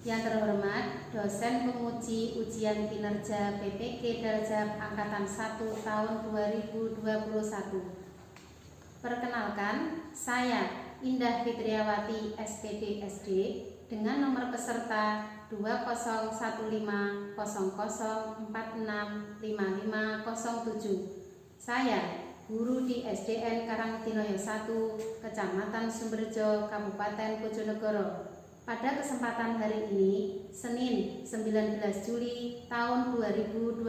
Yang terhormat, dosen penguji ujian kinerja PPK Darjab Angkatan 1 tahun 2021. Perkenalkan, saya Indah Fitriawati SPD SD dengan nomor peserta 201500465507. Saya guru di SDN Karangtinoyo 1, Kecamatan Sumberjo, Kabupaten Bojonegoro. Pada kesempatan hari ini, Senin 19 Juli tahun 2021,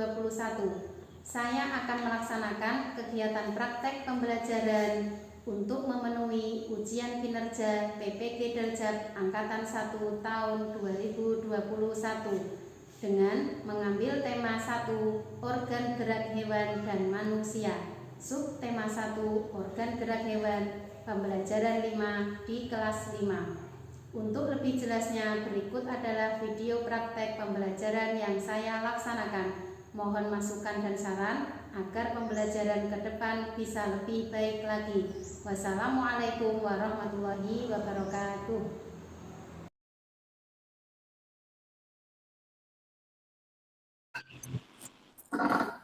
saya akan melaksanakan kegiatan praktek pembelajaran untuk memenuhi ujian kinerja PPK Darjab Angkatan 1 tahun 2021 dengan mengambil tema 1 organ gerak hewan dan manusia, subtema 1 organ gerak hewan, pembelajaran 5 di kelas 5. Untuk lebih jelasnya, berikut adalah video praktek pembelajaran yang saya laksanakan. Mohon masukan dan saran agar pembelajaran ke depan bisa lebih baik lagi. Wassalamualaikum warahmatullahi wabarakatuh.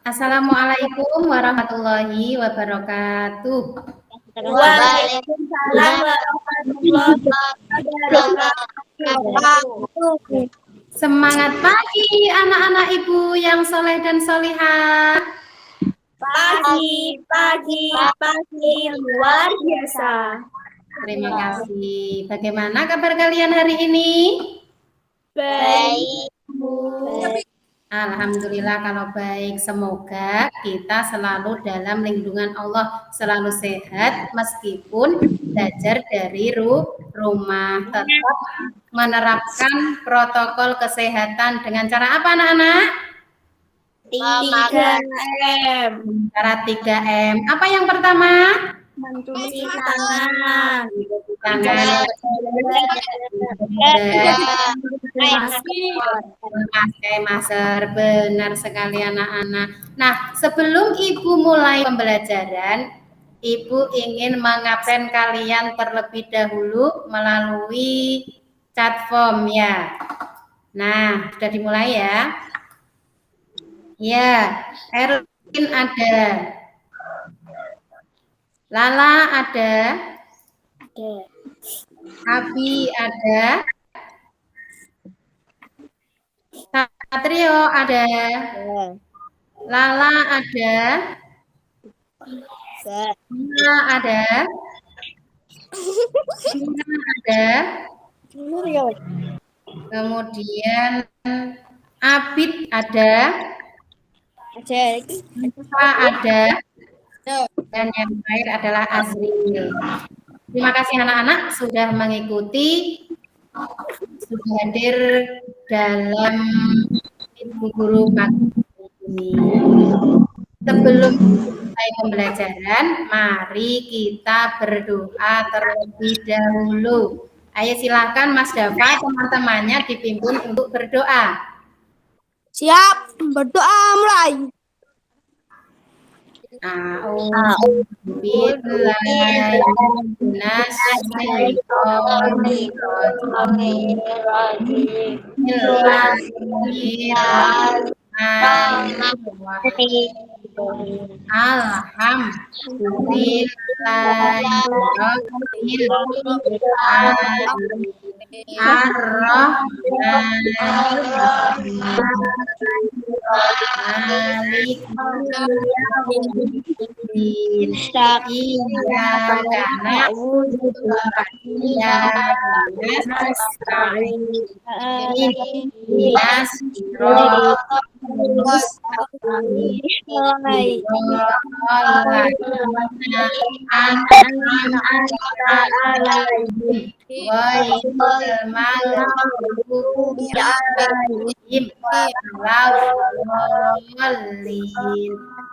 Assalamualaikum warahmatullahi wabarakatuh. Waalaikumsalam warahmatullahi wabarakatuh. Semangat pagi anak-anak ibu yang soleh dan solihah. Pagi luar biasa. Terima kasih. Bagaimana kabar kalian hari ini? Baik, Alhamdulillah kalau baik. Semoga kita selalu dalam lindungan Allah, selalu sehat meskipun belajar dari rumah. Tetap menerapkan protokol kesehatan dengan cara apa anak-anak? 3M. Cara 3M. Apa yang pertama? Mencuci tangan. Memakai masker. Benar sekali anak-anak. Nah, sebelum Ibu mulai pembelajaran, Ibu ingin mengabsen kalian terlebih dahulu melalui chat form ya. Nah, sudah dimulai ya. Ya, Erwin ada. Lala ada. Abi ada. Satrio ada. Lala ada. Lala ada. Lina ada. Kemudian Abid ada. Eva ada. Dan yang terakhir adalah Azril. Terima kasih anak-anak sudah mengikuti, sudah hadir dalam Ibu Guru pagi ini. Sebelum mulai pembelajaran, mari kita berdoa terlebih dahulu. Ayo silakan Mas Dava, teman-temannya dipimpin untuk berdoa. Siap, berdoa mulai.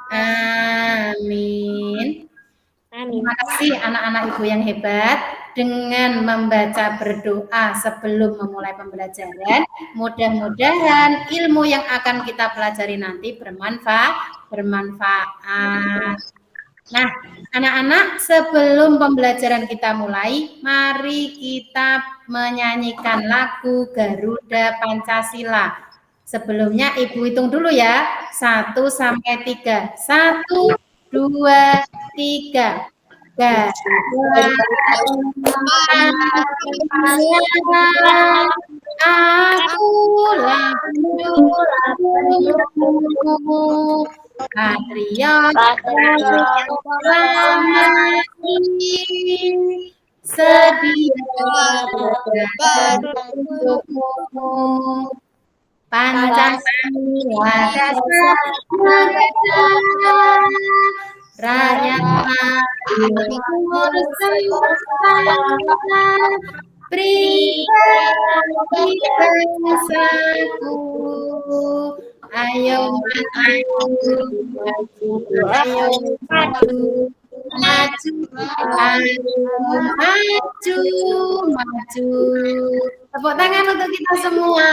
Amin. Terima kasih anak-anak ibu yang hebat. Dengan membaca berdoa sebelum memulai pembelajaran, mudah-mudahan ilmu yang akan kita pelajari nanti bermanfaat. Nah, anak-anak, sebelum pembelajaran kita mulai, mari kita menyanyikan lagu Garuda Pancasila. Sebelumnya Ibu hitung dulu ya, 1 sampai 3. 1, 2, 3. Garuda Pancasila, akulah pendukungmu. Patriot selamat ini sedia untukmu. Pancasila dasar negara, rakyat makmur semesta, pribadi bangsaku. Ayo maju, ayo maju, maju, maju. Tepuk tangan untuk kita semua.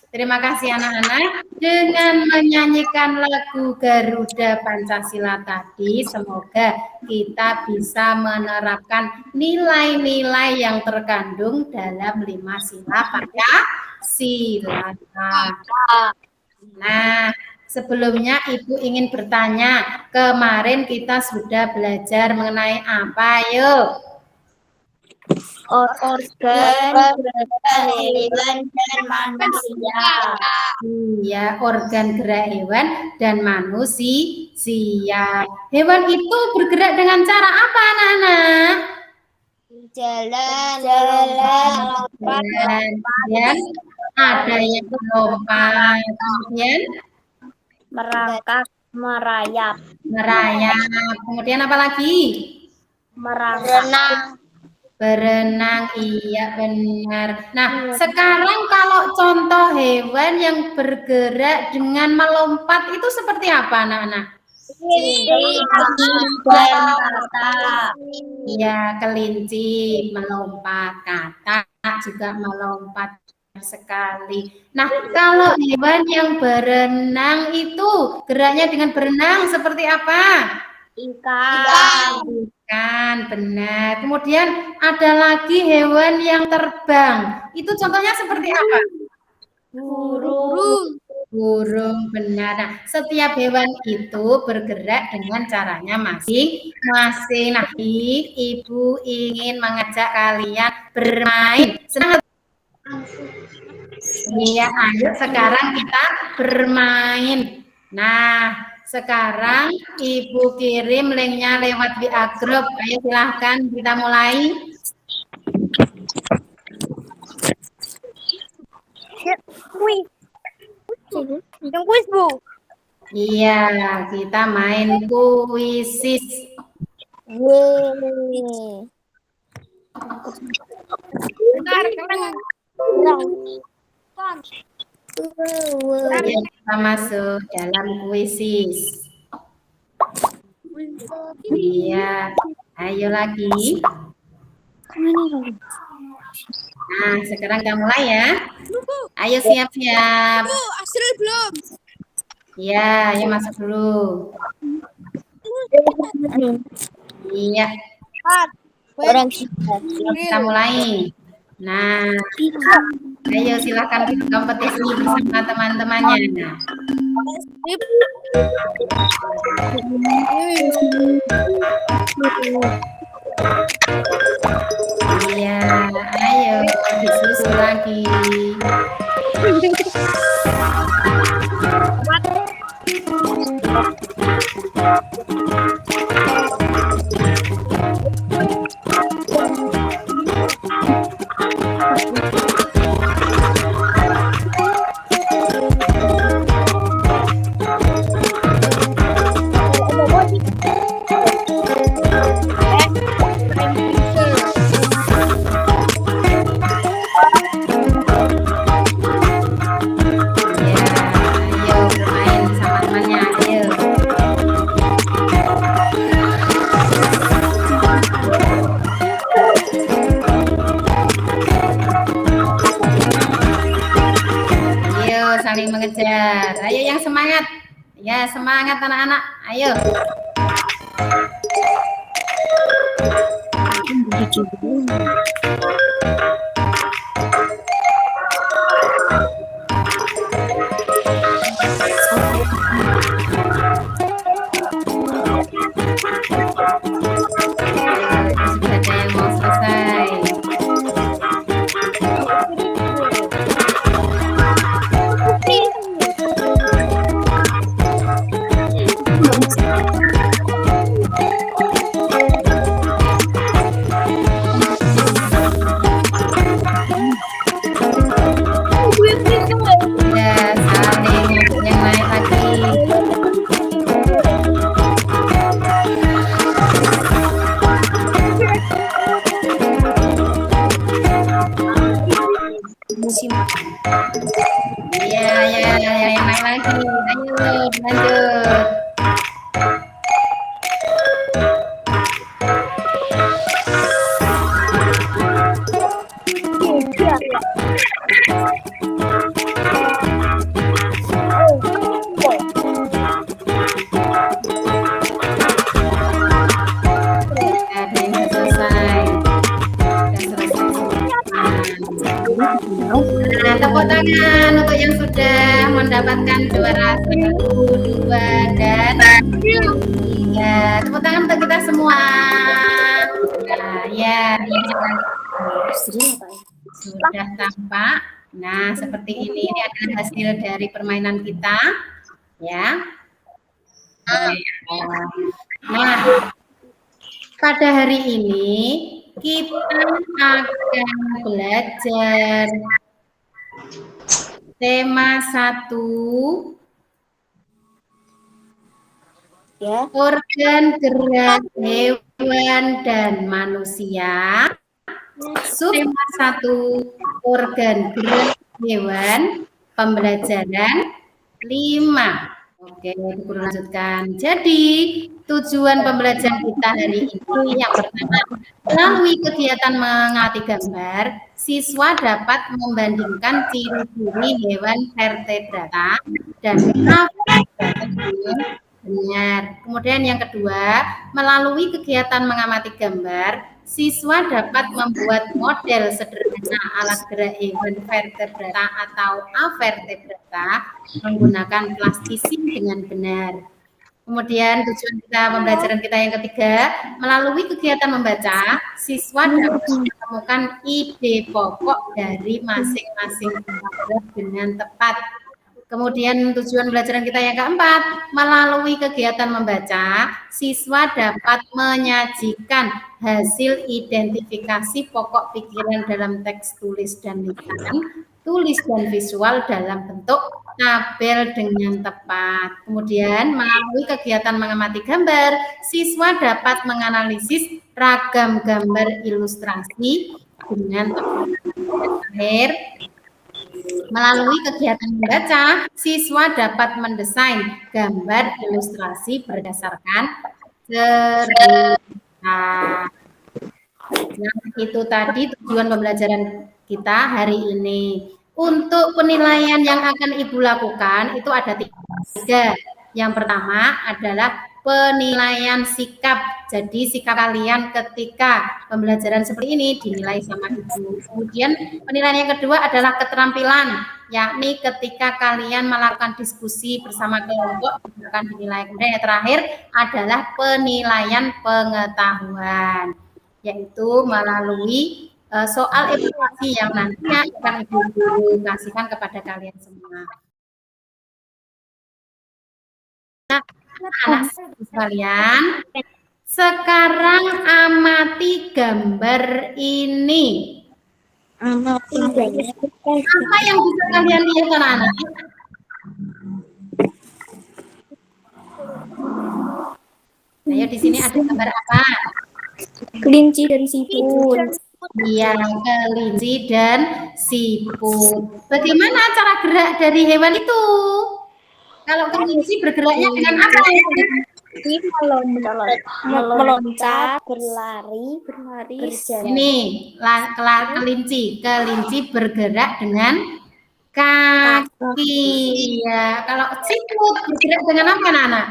Terima kasih anak-anak. Dengan menyanyikan lagu Garuda Pancasila tadi, semoga kita bisa menerapkan nilai-nilai yang terkandung dalam 5 sila Pancasila. Nah, sebelumnya Ibu ingin bertanya, kemarin kita sudah belajar mengenai apa? Yuk. Organ hewan dan manusia. Iya, organ gerak hewan dan manusia. Hewan itu bergerak dengan cara apa, anak-anak? Jalan, Kemudian ada yang melompat, kemudian merangkak, merayap, kemudian apa lagi? Berenang, iya benar. Nah, sekarang kalau contoh hewan yang bergerak dengan melompat itu seperti apa, anak-anak? Iya, kelinci melompat, katak juga melompat sekali. Nah, kalau hewan yang berenang itu geraknya dengan berenang seperti apa? Ikan, benar. Kemudian ada lagi hewan yang terbang. Itu contohnya seperti apa? Burung, benar. Nah, setiap hewan itu bergerak dengan caranya masing-masing. Nah, Ibu ingin mengajak kalian bermain. Senang? Iya, ayo sekarang kita bermain. Nah, sekarang Ibu kirim linknya lewat WA Group. Ayo silahkan kita mulai. Kuis, Bu. Iya, kita main kuisis. Kita masuk dalam kuisis. Iya, ayo lagi. Nah, sekarang kita mulai ya. Ayo siap-siap. Bu, Asrul belum. Iya, ayo masuk dulu. Iya. Orang Kita mulai. Nah, ayo silakan kompetisi bersama teman-temannya. Nah. Iya, ayo disusul lagi. Saling mengejar. Ayo yang semangat. Ya, semangat anak-anak. Ayo. maju dulu. Sudah ada yang mau selesai. Ya, saling yang naik lagi. Musim Ya, yang naik lagi. Ayo, lanjut. Ada yang sudah selesai. Sudah selesai semua. Nah, tepuk tangan untuk yang sudah mendapatkan juara 1, 2, dan 3. Tepuk tangan untuk kita semua. Nah, ya, yang sudah tampak. Nah, seperti ini adalah hasil dari permainan kita, ya. Nah, pada hari ini kita akan belajar tema 1, ya. organ gerak hewan dan manusia. Tema 1, organ gerak hewan, pembelajaran 5. Oke, guru lanjutkan. Jadi, tujuan pembelajaran kita hari ini yang pertama, melalui kegiatan mengamati gambar, siswa dapat membandingkan ciri-ciri hewan vertebrata dan avertebrata dengan benar. Kemudian yang kedua, melalui kegiatan mengamati gambar, siswa dapat membuat model sederhana alat gerak hewan vertebrata atau avertebrata menggunakan plastisine dengan benar. Kemudian tujuan kita pembelajaran kita yang ketiga, melalui kegiatan membaca, siswa dapat menemukan ide pokok dari masing-masing paragraf dengan tepat. Kemudian tujuan pembelajaran kita yang keempat, melalui kegiatan membaca, siswa dapat menyajikan hasil identifikasi pokok pikiran dalam teks tulis dan lisan, tulis dan visual dalam bentuk tabel dengan tepat. Kemudian melalui kegiatan mengamati gambar, siswa dapat menganalisis ragam gambar ilustrasi dengan tepat. Terakhir, melalui kegiatan membaca, siswa dapat mendesain gambar ilustrasi berdasarkan cerita. Nah, itu tadi tujuan pembelajaran kita hari ini. Untuk penilaian yang akan Ibu lakukan itu ada 3. Yang pertama adalah penilaian sikap. Jadi sikap kalian ketika pembelajaran seperti ini dinilai sama Ibu. Kemudian penilaian yang kedua adalah keterampilan, yakni ketika kalian melakukan diskusi bersama kelompok akan dinilai. Kemudian yang terakhir adalah penilaian pengetahuan, yaitu melalui soal evaluasi yang nantinya akan Ibu kasihkan kepada kalian semua. Nah, anak sekalian, sekarang amati gambar ini. Apa yang bisa kalian lihat, anak-anak? Nah, di sini ada gambar apa? Kelinci dan siput. Iya, kelinci dan siput. Bagaimana cara gerak dari hewan itu? Kalau kelinci bergeraknya dengan apa? Meloncat, berlari, berjalan. Ini kelinci bergerak dengan kaki. Ya, kalau siput bergerak dengan apa, anak-anak?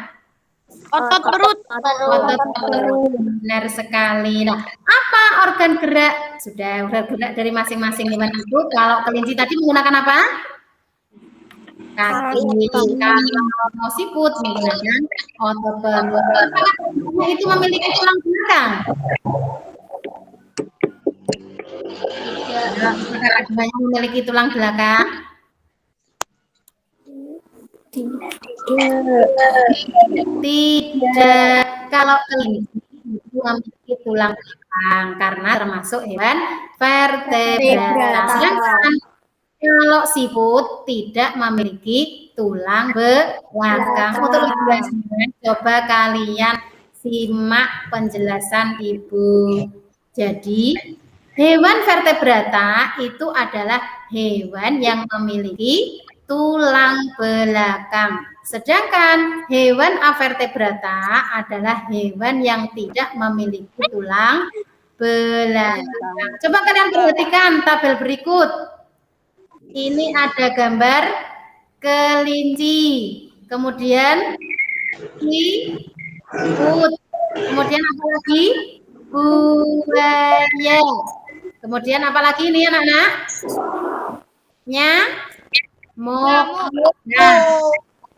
Otot perut. Otot perut. Benar sekali. Nah, apa organ gerak? Sudah organ gerak dari masing-masing hewan itu. Kalau kelinci tadi menggunakan apa? Kaki. Kalau siput menggunakan otot perut. Apakah itu memiliki tulang belakang? Apakah keduanya memiliki tulang belakang? Tidak. Kalau kelinci itu memiliki tulang belakang karena termasuk hewan vertebrata. Sedangkan kalau siput tidak memiliki tulang belakang. Untuk lebih coba kalian simak penjelasan Ibu. Jadi, hewan vertebrata itu adalah hewan yang memiliki tulang belakang. Sedangkan hewan avertebrata adalah hewan yang tidak memiliki tulang belakang. Coba kalian perhatikan tabel berikut. Ini ada gambar kelinci, kemudian siput, kemudian apa lagi? Buaya. Kemudian apa lagi ini anak-anak? Nyamuk. Nah,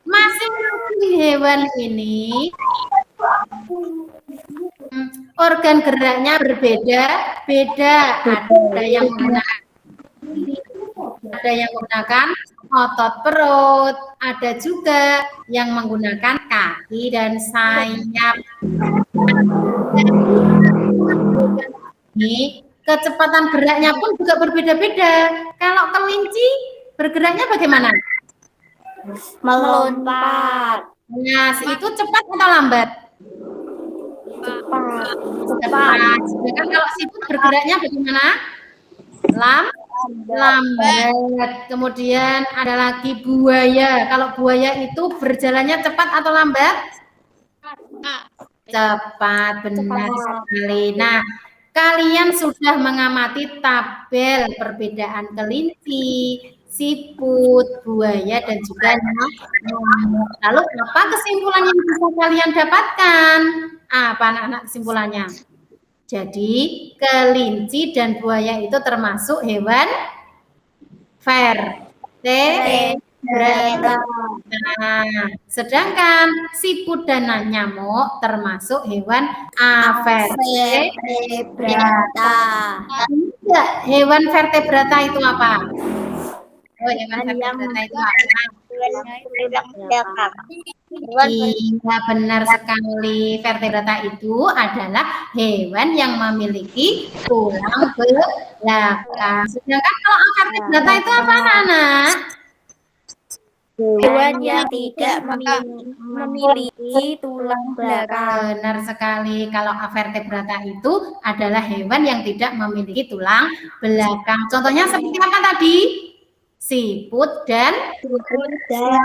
masing-masing hewan ini organ geraknya berbeda-beda. Ada yang menggunakan otot perut, ada juga yang menggunakan kaki dan sayap. Ini kecepatan geraknya pun juga berbeda-beda. Kalau kelinci bergeraknya bagaimana? Melompat. Nah, itu cepat atau lambat? Cepat. Sedangkan kalau siput bergeraknya bagaimana? Lambat. Kemudian ada lagi buaya. Kalau buaya itu berjalannya cepat atau lambat? Cepat, benar sekali. Nah, kalian sudah mengamati tabel perbedaan kelinci, siput, buaya, dan juga nyamuk. Lalu apa kesimpulan yang bisa kalian dapatkan? Apa anak-anak kesimpulannya? Jadi kelinci dan buaya itu termasuk hewan vertebrata. Nah, sedangkan siput dan nyamuk termasuk hewan avertebrata. Hewan vertebrata itu apa? Oh, hewan vertebrata itu apa? Iya, benar sekali. Vertebrata itu adalah hewan yang memiliki tulang belakang. Sedangkan kalau vertebrata itu apa, anak-anak? Hewan yang tidak memiliki tulang belakang. Benar sekali. Kalau vertebrata itu adalah hewan yang tidak memiliki tulang belakang. Contohnya seperti apa tadi? Siput dan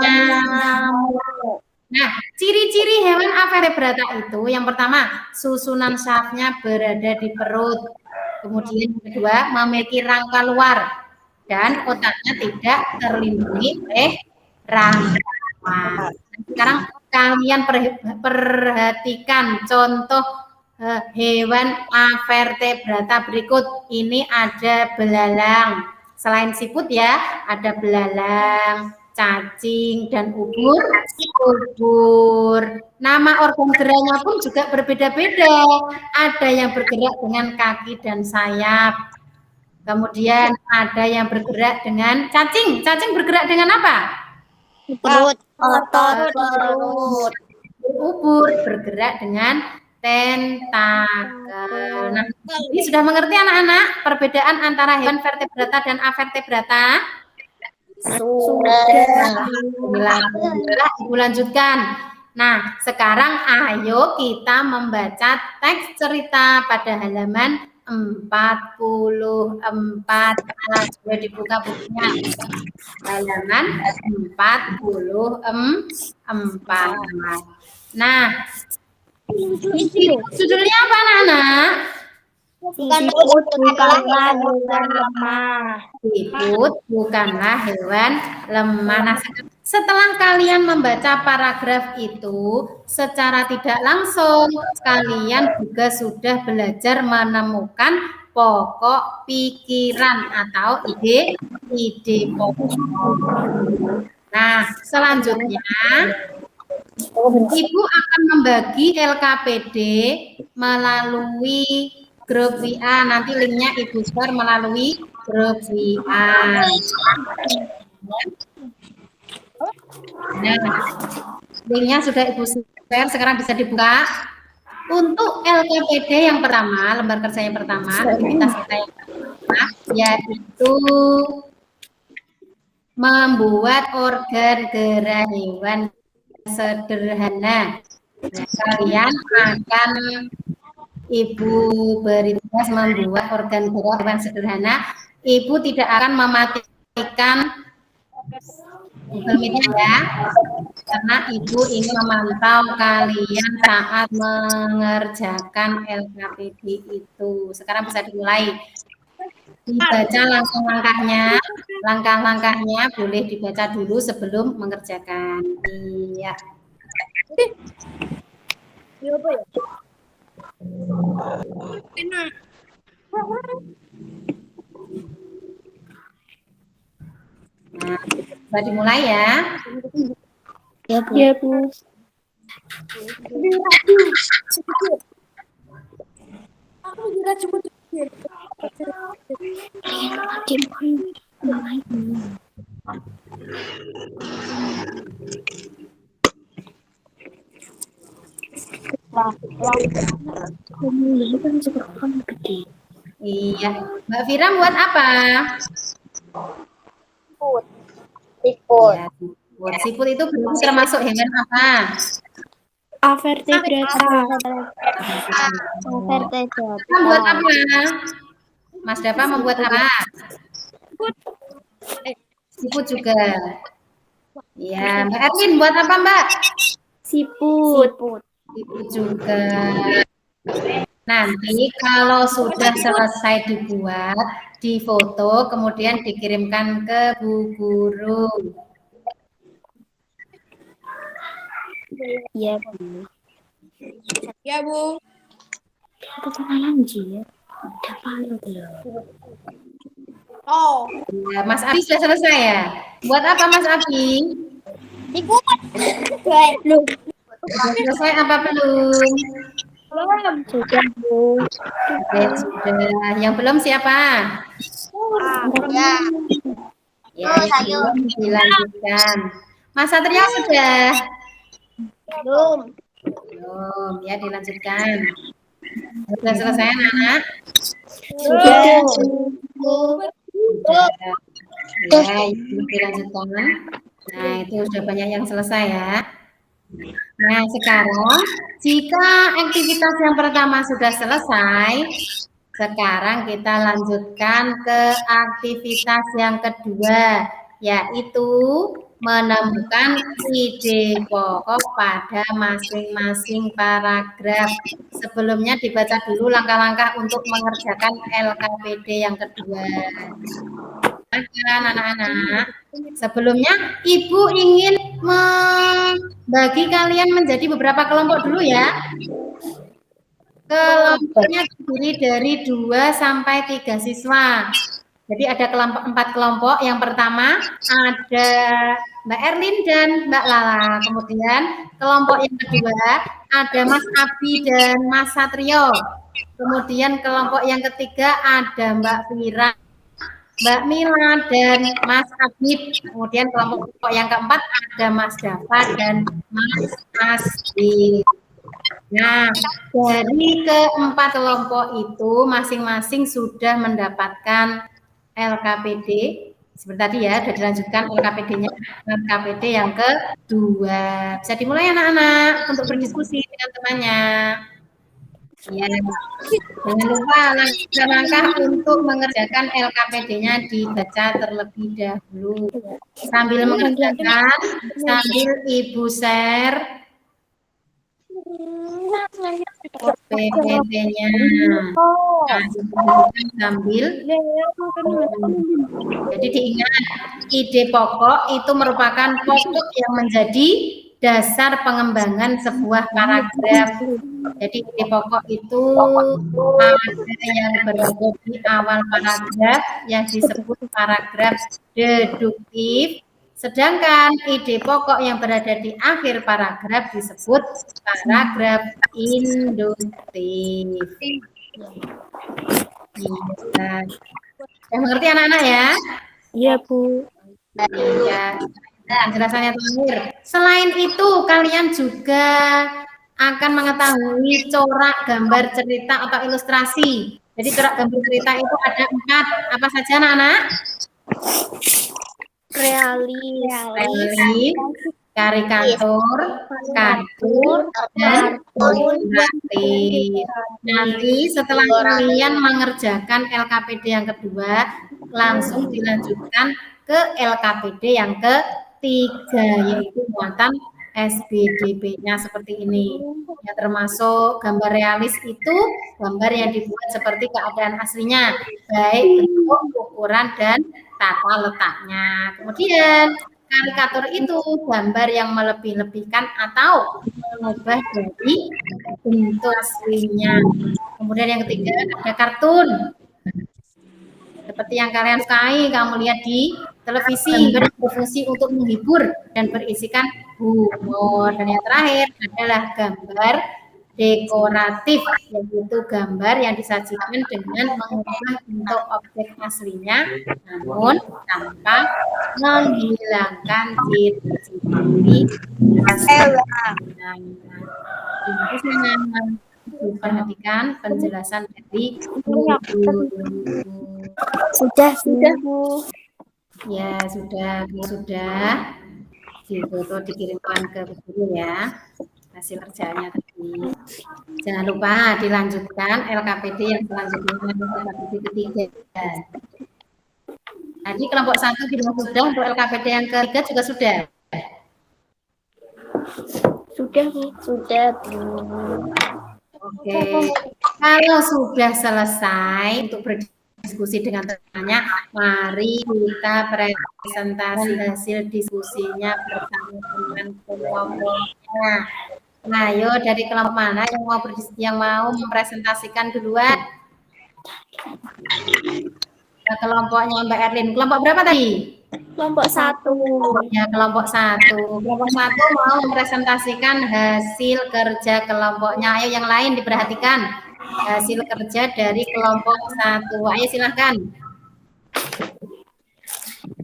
nyamuk. Nah, ciri-ciri hewan avertebrata itu yang pertama, susunan syafnya berada di perut. Kemudian yang kedua, memiliki rangka luar dan otaknya tidak terlindungi oleh rangka. Sekarang kalian perhatikan contoh hewan avertebrata berikut. Ini ada belalang. Selain siput ya, ada belalang, cacing, dan ubur. Nama organ geraknya pun juga berbeda-beda. Ada yang bergerak dengan kaki dan sayap. Kemudian ada yang bergerak dengan cacing. Cacing bergerak dengan apa? Perut, otot perut. Ubur bergerak dengan tentakel. Nah, ini sudah mengerti anak-anak perbedaan antara hewan vertebrata dan avertebrata? Sudah. Ibu lanjutkan. Nah, sekarang ayo kita membaca teks cerita pada halaman 44. Nah, sudah dibuka bukunya. Halaman 44. Nah, judulnya apa anak-anak? Siput bukanlah hewan lemah. Siput bukanlah hewan lemah. Nah, Setelah kalian membaca paragraf itu, secara tidak langsung kalian juga sudah belajar menemukan pokok pikiran atau ide pokok. Nah, selanjutnya Ibu akan membagi LKPD melalui grup WA. Nanti linknya Ibu share melalui grup WA. Nah, linknya sudah Ibu share, sekarang bisa dibuka. Untuk LKPD yang pertama, lembar kerja yang pertama, aktivitas kita yang pertama, yaitu membuat organ gerak hewan sederhana. Nah, kalian akan Ibu beri tugas membuat organ gerak hewan sederhana. Ibu tidak akan mematikan Google Meet ya, karena Ibu ingin memantau kalian saat mengerjakan LKPD itu. Sekarang bisa dimulai. Dibaca langkah-langkahnya boleh dibaca dulu sebelum mengerjakan. Iya. Nah, bisa dimulai ya. Ya, Bu. Ya, Bu. Iya, Mbak Fira buat apa? Siput. Ya, siput. Siput itu berarti termasuk hewan apa? Avertebrata. Membuat apa? Mas Dava membuat apa? Siput juga. Ya, Mbak Erwin buat apa, Mbak? Siput. Siput juga. Nanti kalau sudah selesai dibuat, difoto, kemudian dikirimkan ke Bu Guru. Iya, Bu. Ya, Bu. Oh, Ya, Mas Abi sudah selesai ya? Buat apa Mas Abi? Ikut. Sudah selesai apa belum? Belum. Sudah, Bu. Oke, sudah. Yang belum siapa? Ya. Ya, yang belum dilanjutkan. Mas Satria sudah? Belum. Belum, ya dilanjutkan. Sudah selesai anak-anak? Sudah. Sudah. Ya, itu dilanjutkan. Nah, itu sudah banyak yang selesai ya. Nah, sekarang jika aktivitas yang pertama sudah selesai, sekarang kita lanjutkan ke aktivitas yang kedua, yaitu menemukan ide pokok pada masing-masing paragraf. Sebelumnya dibaca dulu langkah-langkah untuk mengerjakan LKPD yang kedua. Anak-anak, sebelumnya Ibu ingin membagi kalian menjadi beberapa kelompok dulu ya. Kelompoknya terdiri dari 2 sampai 3 siswa. Jadi ada 4 kelompok. Yang pertama ada Mbak Erlin dan Mbak Lala. Kemudian kelompok yang kedua ada Mas Abi dan Mas Satrio. Kemudian kelompok yang ketiga ada Mbak Fira, Mbak Mila dan Mas Abid. Kemudian kelompok yang keempat ada Mas Dava dan Mas Asdi. Nah, dari keempat kelompok itu masing-masing sudah mendapatkan LKPD. Seperti tadi ya, sudah dilanjutkan LKPD-nya, LKPD yang kedua. Bisa dimulai anak-anak untuk berdiskusi dengan temannya. Ya, jangan lupa langkah-langkah untuk mengerjakan LKPD-nya dibaca terlebih dahulu. Sambil mengerjakan, sambil Ibu share PPT-nya. sambil jadi diingat, ide pokok itu merupakan pokok yang menjadi dasar pengembangan sebuah paragraf. Jadi ide pokok itu ada yang berada di awal paragraf yang disebut paragraf deduktif, sedangkan ide pokok yang berada di akhir paragraf disebut paragraf induktif. Iya. Yang mengerti anak-anak ya? Iya, Bu. Iya. Penjelasannya terakhir. Selain itu, kalian juga akan mengetahui corak gambar cerita atau ilustrasi. Jadi corak gambar cerita itu ada 4. Apa saja anak-anak? Realis, karikatur, kartun, dan ilustrasi. Nanti setelah kalian mengerjakan LKPD yang kedua, langsung dilanjutkan ke LKPD yang ketiga, yaitu muatan SBDP-nya seperti ini. Ya, termasuk gambar realis itu gambar yang dibuat seperti keadaan aslinya, baik bentuk, ukuran, dan tata letaknya. Kemudian karikatur itu gambar yang melebih-lebihkan atau mengubah dari bentuk aslinya. Kemudian yang ketiga ada kartun. Seperti yang kalian sukai, kamu lihat di televisi, berfungsi untuk menghibur dan berisikan humor. Dan yang terakhir adalah gambar dekoratif, yaitu gambar yang disajikan dengan mengubah bentuk objek aslinya, namun tanpa menghilangkan ciri-ciri aslinya. Diperhatikan penjelasan dari guru. Sudah, Bu. Ya, sudah difoto dikirimkan ke guru ya hasil kerjaannya tadi. Jangan lupa dilanjutkan LKPD yang selanjutnya, LKPD ketiga. Tadi kelompok 1 sudah, untuk LKPD yang ketiga juga sudah. Sudah, Bu. Sudah, Bu. Oke, kalau sudah selesai untuk berdiskusi dengan temannya, mari kita presentasi hasil diskusinya bersama dengan kelompoknya. Nah, ayo dari kelompok mana yang mau mempresentasikan duluan? Nah, kelompoknya Mbak Erlin. Kelompok berapa tadi? Kelompok 1. Ya, kelompok 1. Kelompok 1 mau mempresentasikan hasil kerja kelompoknya. Ayo yang lain diperhatikan. Hasil kerja dari kelompok 1. Ayo silahkan.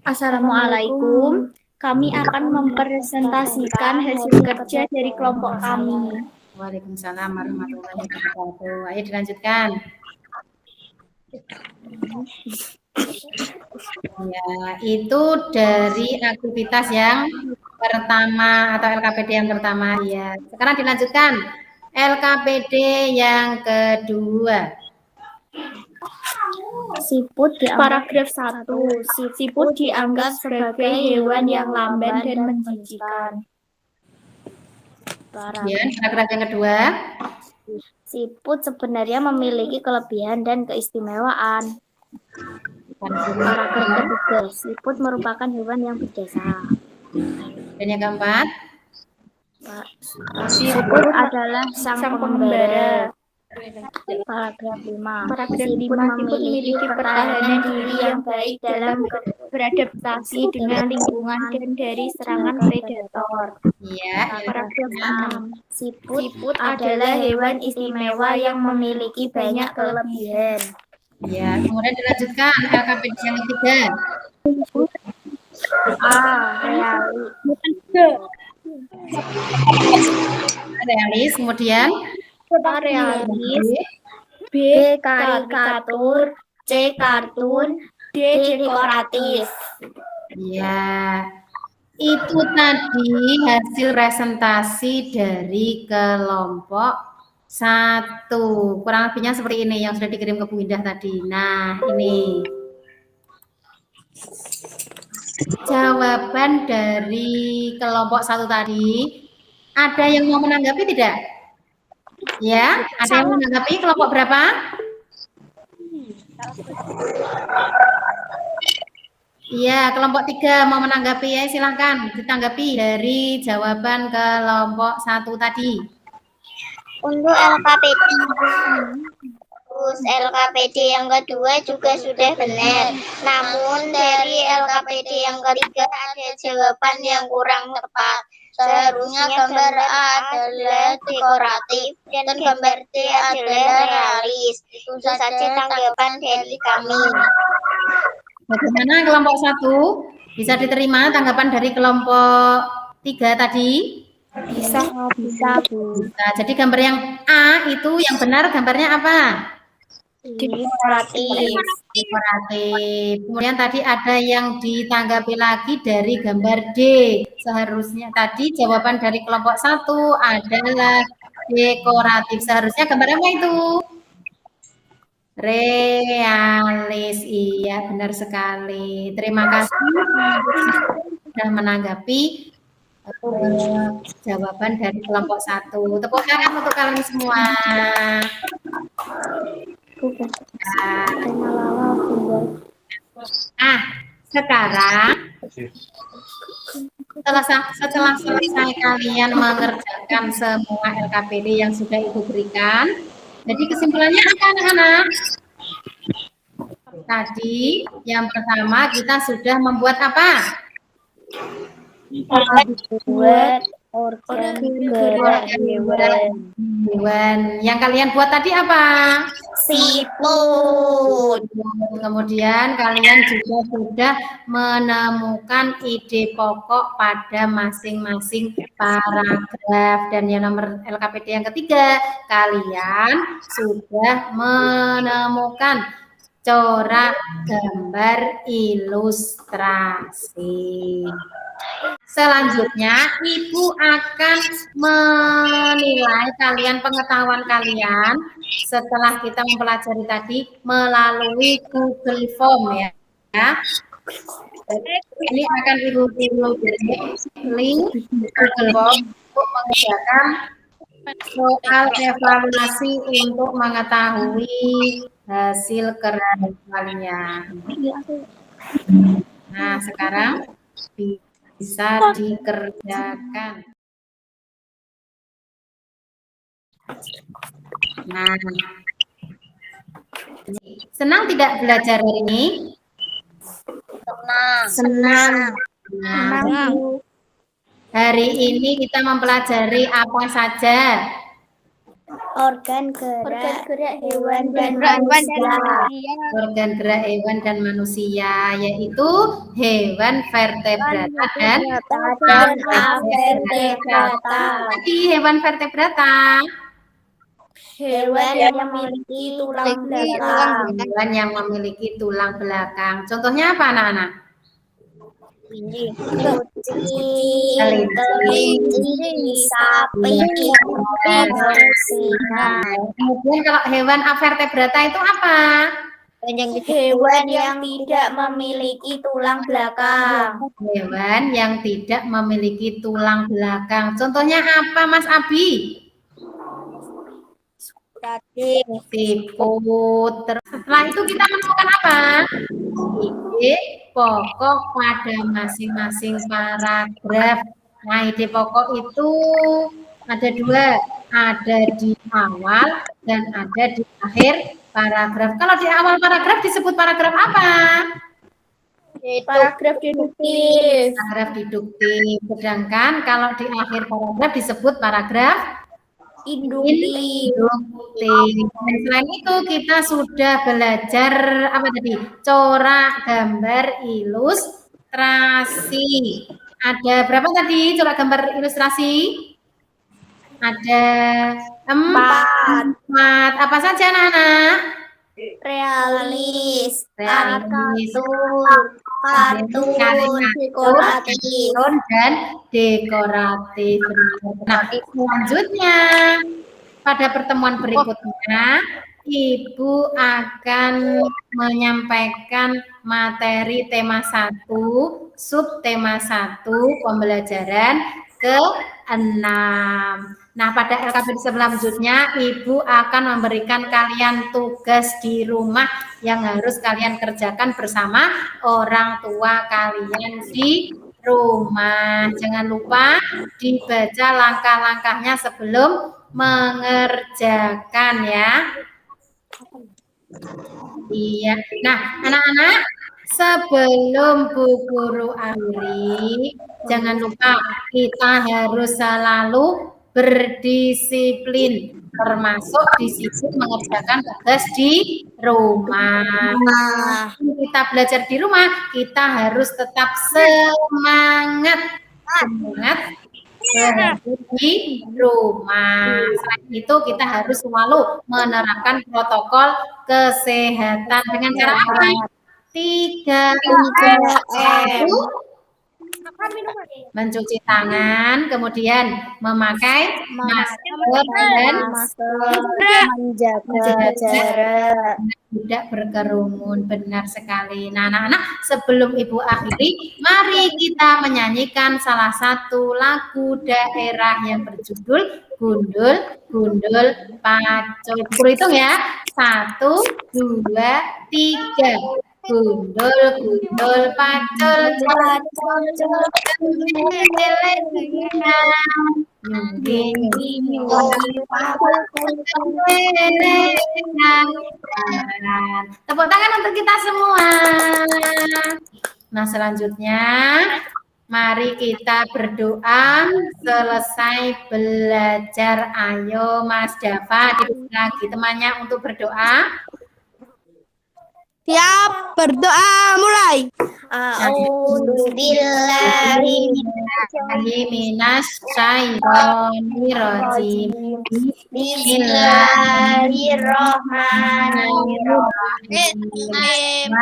Assalamualaikum. Kami akan mempresentasikan hasil kerja dari kelompok kami. Waalaikumsalam warahmatullahi wabarakatuh. Ayo dilanjutkan. Ya, itu dari aktivitas yang pertama atau LKPD yang pertama ya. Sekarang dilanjutkan LKPD yang kedua. Siput di paragraf 1. Siput dianggap sebagai hewan yang lamban dan menjijikan. Ya, paragraf yang kedua. Siput sebenarnya memiliki kelebihan dan keistimewaan. Paragraf ketiga, siput merupakan hewan yang berjasa. Dan yang keempat, siput adalah sang pengembara. Paragraf 5. Siput memiliki pertahanan diri yang baik dalam beradaptasi dengan lingkungan dan dari serangan predator. ya. Paragraf 6. Siput adalah hewan istimewa yang memiliki banyak kelebihan. Ya, kemudian dilanjutkan LKPD yang ketiga. Realis, kemudian realis, B. karikatur, C. kartun, D. dekoratif. Ya, itu tadi hasil presentasi dari kelompok 1. Kurang lebihnya seperti ini yang sudah dikirim ke Bu Indah tadi. Nah, ini jawaban dari kelompok 1 tadi. Ada yang mau menanggapi tidak? Ya, ada yang menanggapi kelompok berapa? Iya, kelompok 3 mau menanggapi ya, silahkan ditanggapi dari jawaban kelompok 1 tadi. Untuk LKPD terus LKPD yang kedua juga sudah benar. Namun dari LKPD yang ketiga ada jawaban yang kurang tepat. Seharusnya gambar A adalah dekoratif dan gambar D adalah realis. Itu saja tanggapan dari kami. Bagaimana kelompok 1? Bisa diterima tanggapan dari kelompok 3 tadi? Bisa, Bu. Bisa. Jadi gambar yang A itu yang benar gambarnya apa? Dekoratif. Dekoratif. Kemudian tadi ada yang ditanggapi lagi dari gambar D. Seharusnya tadi jawaban dari kelompok 1 adalah dekoratif. Seharusnya gambar apa itu? Realis. Iya, benar sekali. Terima kasih sudah menanggapi jawaban dari kelompok 1. Tepuk tangan untuk kalian semua. Sekarang setelah selesai kalian mengerjakan semua LKPD yang sudah Ibu berikan, jadi kesimpulannya apa anak-anak? Tadi yang pertama kita sudah membuat apa? Buat organ gerak hewan. Yang kalian buat tadi apa? siput. Kemudian kalian juga sudah menemukan ide pokok pada masing-masing paragraf. Dan yang nomor LKPD yang ketiga, kalian sudah menemukan corak gambar ilustrasi. Selanjutnya, Ibu akan menilai pengetahuan kalian setelah kita mempelajari tadi melalui Google Form ya. Ini akan Ibu beri link Google Form untuk mengerjakan soal evaluasi untuk mengetahui hasil kerja kalian. Nah, sekarang bisa dikerjakan. Nah, senang tidak belajar hari ini? Senang. Nah, hari ini kita mempelajari apa saja? Organ gerak hewan dan manusia. Organ gerak hewan dan manusia, yaitu hewan vertebrata dan vertebrata. Jadi hewan vertebrata. Hewan yang memiliki tulang belakang. Hewan yang memiliki tulang belakang. Contohnya apa anak-anak? Kelinci, sapi, singa. Kemudian kalau hewan avertebrata itu apa? Hewan yang tidak memiliki tulang belakang. Hewan yang tidak memiliki tulang belakang. Contohnya apa, Mas Abi? Siput. Terus setelah itu kita menemukan apa? Ide pokok pada masing-masing paragraf. Nah, ide pokok itu ada dua, ada di awal dan ada di akhir paragraf. Kalau di awal paragraf disebut paragraf apa? Paragraf deduktif. Paragraf deduktif. Sedangkan kalau di akhir paragraf disebut paragraf induktif. Dan selain itu kita sudah belajar apa tadi? Corak gambar ilustrasi. Ada berapa tadi corak gambar ilustrasi? Ada 4. Apa saja anak-anak? Realis, kartun, dekoratif, dan dekoratif. Nah, selanjutnya pada pertemuan berikutnya Ibu akan menyampaikan materi tema 1, subtema 1, pembelajaran ke-6. Nah, pada LKPD selanjutnya, Ibu akan memberikan kalian tugas di rumah yang harus kalian kerjakan bersama orang tua kalian di rumah. Jangan lupa dibaca langkah-langkahnya sebelum mengerjakan ya. Iya. Nah, anak-anak, sebelum Bu Guru akhiri, jangan lupa kita harus selalu berdisiplin, termasuk disiplin mengerjakan tugas di rumah. Kita belajar di rumah, kita harus tetap semangat belajar di rumah. Selain itu kita harus selalu menerapkan protokol kesehatan dengan cara apa? 3M. Mencuci tangan, kemudian memakai masker dan menjaga jarak, tidak berkerumun. Benar sekali. Nah, anak-anak, sebelum Ibu akhiri, mari kita menyanyikan salah satu lagu daerah yang berjudul Gundul Gundul Pacul. Guru hitung ya. 1, 2, 3. Gundul gundul pacul tepuk tangan untuk kita semua. Nah, selanjutnya mari kita berdoa selesai belajar. Ayo Mas Dava, diberi lagi temannya untuk berdoa. Siap, berdoa mulai. A'udzubillahi minasyaitonirrajim. Bismillahirrahmanirrahim.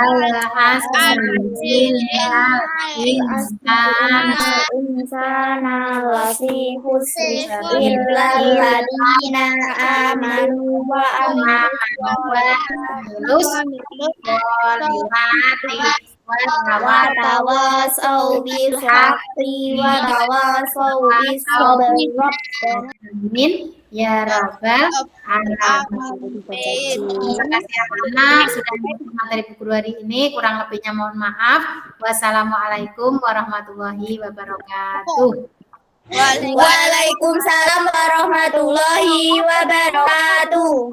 insana lafi khusri illa alladziina amanu wa watawasau bil haqqi wa tawasau bis sabri. Amin ya rabbal alamin. Terima kasih anak-anak sudah mengikuti materi Bu Guru hari ini. Kurang lebihnya mohon maaf. Wassalamualaikum warahmatullahi wabarakatuh. Waalaikumsalam warahmatullahi wabarakatuh.